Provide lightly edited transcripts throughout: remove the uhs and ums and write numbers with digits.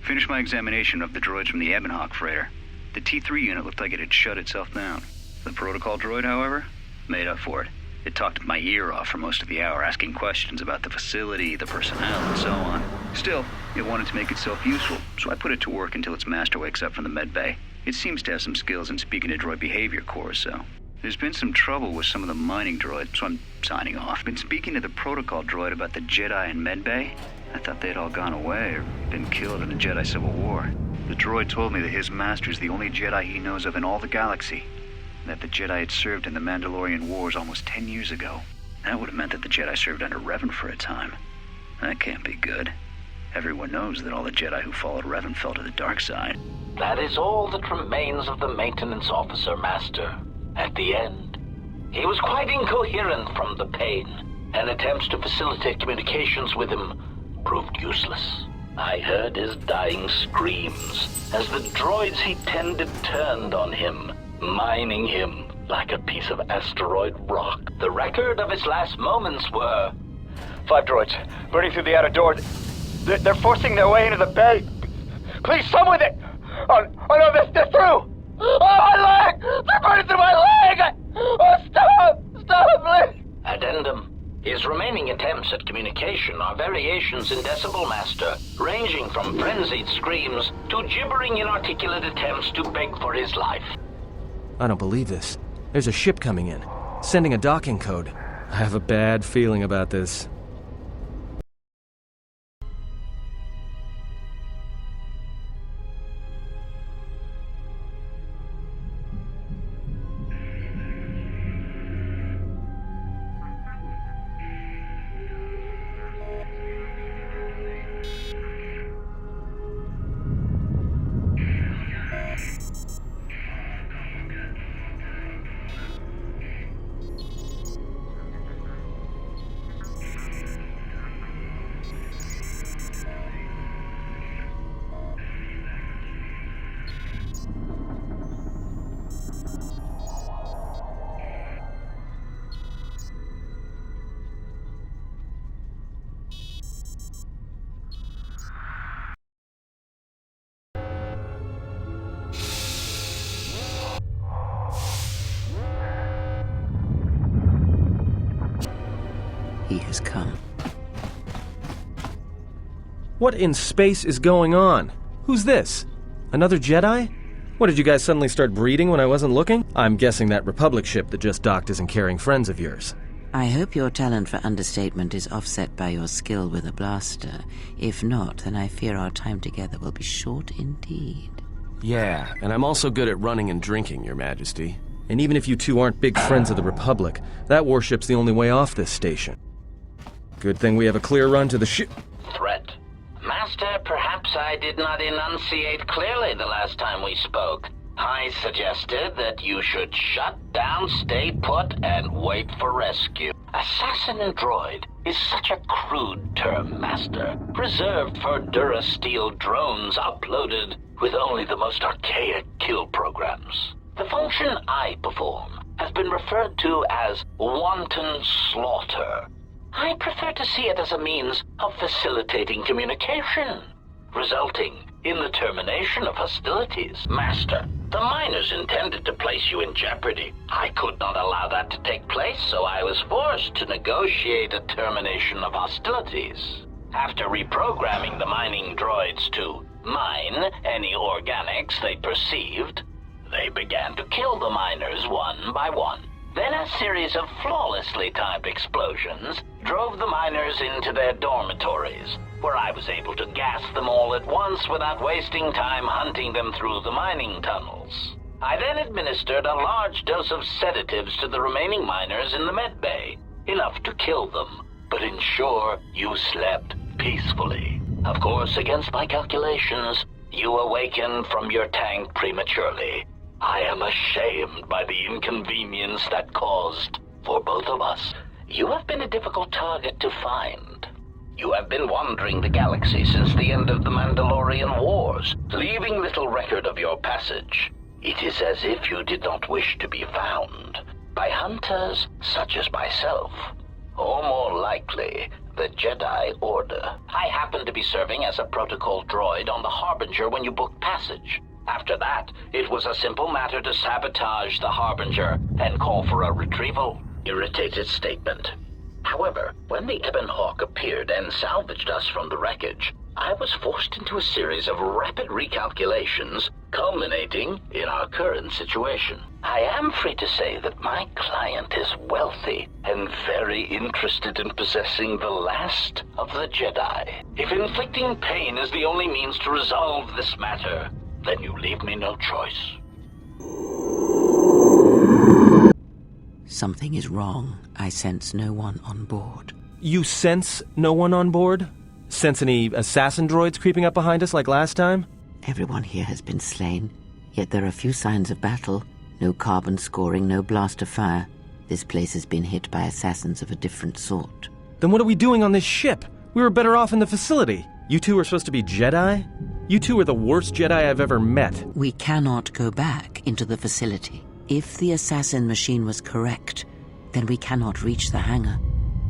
Finished my examination of the droids from the Ebonhawk freighter. The T3 unit looked like it had shut itself down. The protocol droid, however, made up for it. It talked my ear off for most of the hour, asking questions about the facility, the personnel, and so on. Still, it wanted to make itself useful, so I put it to work until its master wakes up from the med bay. It seems to have some skills in speaking to droid behavior cores, so... There's been some trouble with some of the mining droids, so I'm signing off. Been speaking to the protocol droid about the Jedi in med bay. I thought they'd all gone away or been killed in the Jedi Civil War. The droid told me that his master's the only Jedi he knows of in all the galaxy. That the Jedi had served in the Mandalorian Wars almost 10 years ago. That would have meant that the Jedi served under Revan for a time. That can't be good. Everyone knows that all the Jedi who followed Revan fell to the dark side. That is all that remains of the maintenance officer, Master. At the end, he was quite incoherent from the pain, and attempts to facilitate communications with him proved useless. I heard his dying screams as the droids he tended turned on him, mining him like a piece of asteroid rock. The record of his last moments were... 5 droids, burning through the outer door. They're forcing their way into the bay. Please, someone that... Oh no, they're through! Oh, my leg! They're burning through my leg! Oh, stop! Stop, please! Addendum. His remaining attempts at communication are variations in decibel, Master, ranging from frenzied screams to gibbering inarticulate attempts to beg for his life. I don't believe this. There's a ship coming in, sending a docking code. I have a bad feeling about this. He has come. What in space is going on? Who's this? Another Jedi? What, did you guys suddenly start breeding when I wasn't looking? I'm guessing that Republic ship that just docked isn't carrying friends of yours. I hope your talent for understatement is offset by your skill with a blaster. If not, then I fear our time together will be short indeed. Yeah, and I'm also good at running and drinking, Your Majesty. And even if you two aren't big friends of the Republic, that warship's the only way off this station. Good thing we have a clear run to the ship. Threat. Master, perhaps I did not enunciate clearly the last time we spoke. I suggested that you should shut down, stay put, and wait for rescue. Assassin droid is such a crude term, Master, reserved for Durasteel drones uploaded with only the most archaic kill programs. The function I perform has been referred to as wanton slaughter. I prefer to see it as a means of facilitating communication, resulting in the termination of hostilities. Master, the miners intended to place you in jeopardy. I could not allow that to take place, so I was forced to negotiate a termination of hostilities. After reprogramming the mining droids to mine any organics they perceived, they began to kill the miners one by one. Then a series of flawlessly timed explosions drove the miners into their dormitories, where I was able to gas them all at once without wasting time hunting them through the mining tunnels. I then administered a large dose of sedatives to the remaining miners in the med bay, enough to kill them, but ensure you slept peacefully. Of course, against my calculations, you awakened from your tank prematurely. I am ashamed by the inconvenience that caused for both of us. You have been a difficult target to find. You have been wandering the galaxy since the end of the Mandalorian Wars, leaving little record of your passage. It is as if you did not wish to be found by hunters such as myself. Or more likely, the Jedi Order. I happened to be serving as a protocol droid on the Harbinger when you booked passage. After that, it was a simple matter to sabotage the Harbinger and call for a retrieval. Irritated statement. However, when the Ebon Hawk appeared and salvaged us from the wreckage, I was forced into a series of rapid recalculations, culminating in our current situation. I am free to say that my client is wealthy and very interested in possessing the last of the Jedi. If inflicting pain is the only means to resolve this matter, then you leave me no choice. Something is wrong. I sense no one on board. You sense no one on board? Sense any assassin droids creeping up behind us like last time? Everyone here has been slain, yet there are few signs of battle. No carbon scoring, no blaster fire. This place has been hit by assassins of a different sort. Then what are we doing on this ship? We were better off in the facility. You two are supposed to be Jedi? You two are the worst Jedi I've ever met. We cannot go back into the facility. If the assassin machine was correct, then we cannot reach the hangar.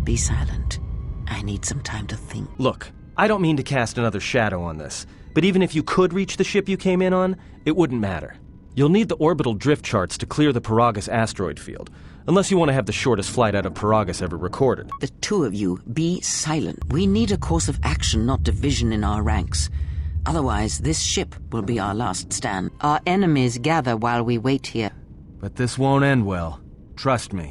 Be silent. I need some time to think. Look, I don't mean to cast another shadow on this, but even if you could reach the ship you came in on, it wouldn't matter. You'll need the orbital drift charts to clear the Paragus asteroid field, unless you want to have the shortest flight out of Paragus ever recorded. The two of you, be silent. We need a course of action, not division in our ranks. Otherwise, this ship will be our last stand. Our enemies gather while we wait here. But this won't end well. Trust me.